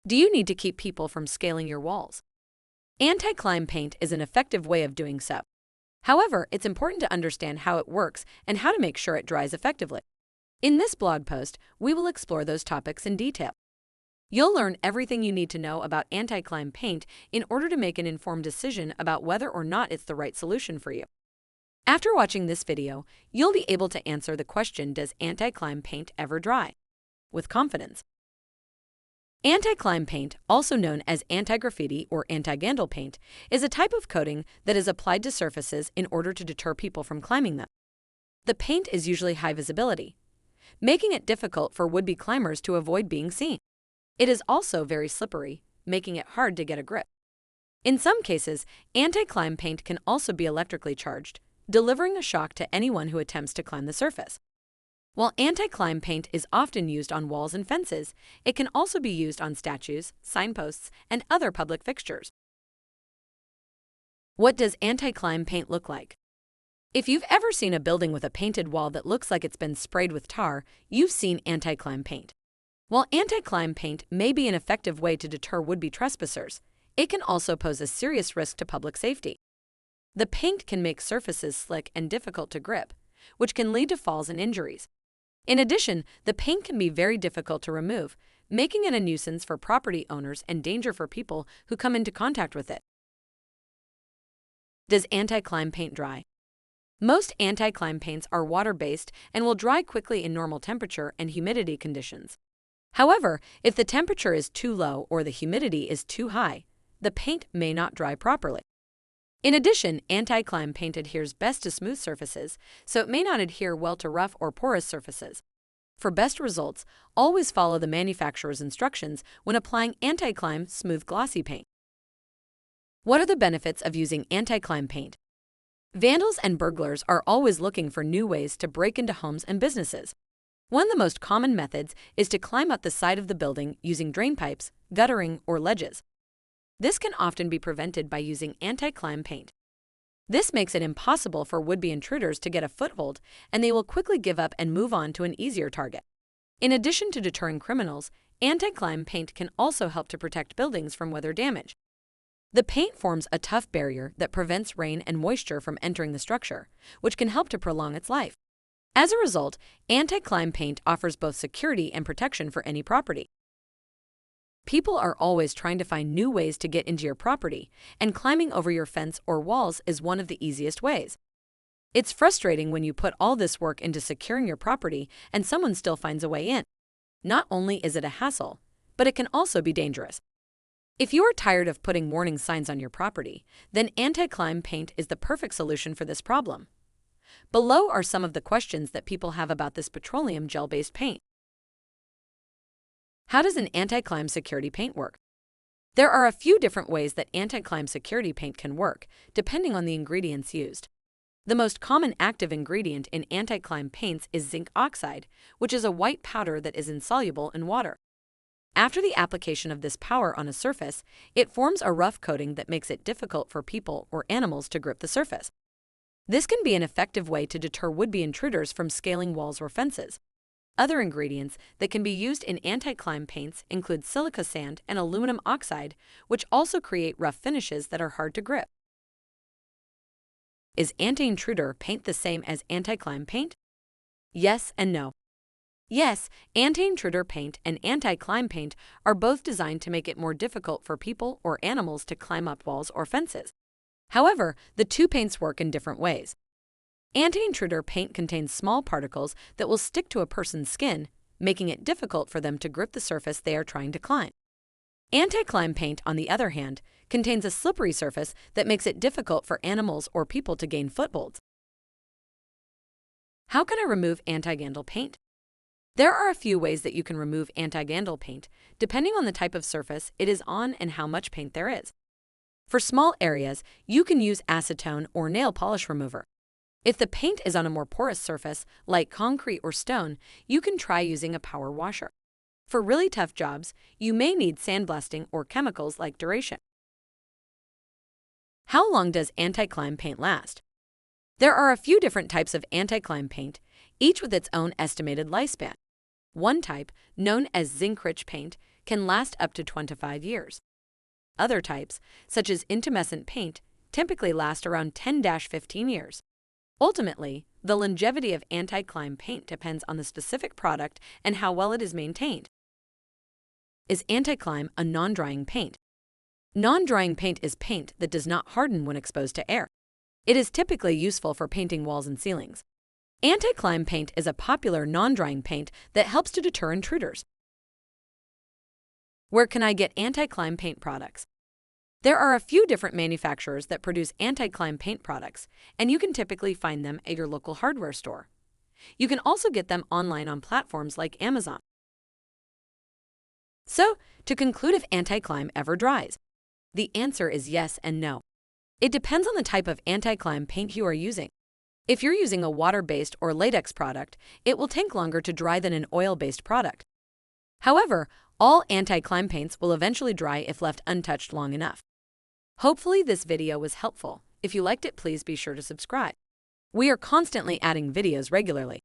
Do you need to keep people from scaling your walls? Anti-climb paint is an effective way of doing so. However, it's important to understand how it works and how to make sure it dries effectively. In this blog post, we will explore those topics in detail. You'll learn everything you need to know about anti-climb paint in order to make an informed decision about whether or not it's the right solution for you. After watching this video, you'll be able to answer the question, does anti-climb paint ever dry? With confidence. Anti-climb paint, also known as anti-graffiti or anti-vandal paint, is a type of coating that is applied to surfaces in order to deter people from climbing them. The paint is usually high visibility, making it difficult for would-be climbers to avoid being seen. It is also very slippery, making it hard to get a grip. In some cases, anti-climb paint can also be electrically charged, delivering a shock to anyone who attempts to climb the surface. While anti-climb paint is often used on walls and fences, it can also be used on statues, signposts, and other public fixtures. What does anti-climb paint look like? If you've ever seen a building with a painted wall that looks like it's been sprayed with tar, you've seen anti-climb paint. While anti-climb paint may be an effective way to deter would-be trespassers, it can also pose a serious risk to public safety. The paint can make surfaces slick and difficult to grip, which can lead to falls and injuries. In addition, the paint can be very difficult to remove, making it a nuisance for property owners and danger for people who come into contact with it. Does anti-climb paint dry? Most anti-climb paints are water-based and will dry quickly in normal temperature and humidity conditions. However, if the temperature is too low or the humidity is too high, the paint may not dry properly. In addition, anti-climb paint adheres best to smooth surfaces, so it may not adhere well to rough or porous surfaces. For best results, always follow the manufacturer's instructions when applying anti-climb smooth glossy paint. What are the benefits of using anti-climb paint? Vandals and burglars are always looking for new ways to break into homes and businesses. One of the most common methods is to climb up the side of the building using drain pipes, guttering, or ledges. This can often be prevented by using anti-climb paint. This makes it impossible for would-be intruders to get a foothold, and they will quickly give up and move on to an easier target. In addition to deterring criminals, anti-climb paint can also help to protect buildings from weather damage. The paint forms a tough barrier that prevents rain and moisture from entering the structure, which can help to prolong its life. As a result, anti-climb paint offers both security and protection for any property. People are always trying to find new ways to get into your property, and climbing over your fence or walls is one of the easiest ways. It's frustrating when you put all this work into securing your property and someone still finds a way in. Not only is it a hassle, but it can also be dangerous. If you are tired of putting warning signs on your property, then anti-climb paint is the perfect solution for this problem. Below are some of the questions that people have about this petroleum gel-based paint. How does an anti-climb security paint work? There are a few different ways that anti-climb security paint can work, depending on the ingredients used. The most common active ingredient in anti-climb paints is zinc oxide, which is a white powder that is insoluble in water. After the application of this powder on a surface, it forms a rough coating that makes it difficult for people or animals to grip the surface. This can be an effective way to deter would-be intruders from scaling walls or fences. Other ingredients that can be used in anti-climb paints include silica sand and aluminum oxide, which also create rough finishes that are hard to grip. Is anti-intruder paint the same as anti-climb paint? Yes and no. Yes, anti-intruder paint and anti-climb paint are both designed to make it more difficult for people or animals to climb up walls or fences. However, the two paints work in different ways. Anti-intruder paint contains small particles that will stick to a person's skin, making it difficult for them to grip the surface they are trying to climb. Anti-climb paint, on the other hand, contains a slippery surface that makes it difficult for animals or people to gain footholds. How can I remove anti-vandal paint? There are a few ways that you can remove anti-vandal paint, depending on the type of surface it is on and how much paint there is. For small areas, you can use acetone or nail polish remover. If the paint is on a more porous surface, like concrete or stone, you can try using a power washer. For really tough jobs, you may need sandblasting or chemicals like duration. How long does anti-climb paint last? There are a few different types of anti-climb paint, each with its own estimated lifespan. One type, known as zinc-rich paint, can last up to 25 years. Other types, such as intumescent paint, typically last around 10–15 years. Ultimately, the longevity of anti-climb paint depends on the specific product and how well it is maintained. Is anti-climb a non-drying paint? Non-drying paint is paint that does not harden when exposed to air. It is typically useful for painting walls and ceilings. Anti-climb paint is a popular non-drying paint that helps to deter intruders. Where can I get anti-climb paint products? There are a few different manufacturers that produce anti-climb paint products, and you can typically find them at your local hardware store. You can also get them online on platforms like Amazon. So, to conclude if anti-climb ever dries, the answer is yes and no. It depends on the type of anti-climb paint you are using. If you're using a water-based or latex product, it will take longer to dry than an oil-based product. However, all anti-climb paints will eventually dry if left untouched long enough. Hopefully this video was helpful. If you liked it, please be sure to subscribe. We are constantly adding videos regularly.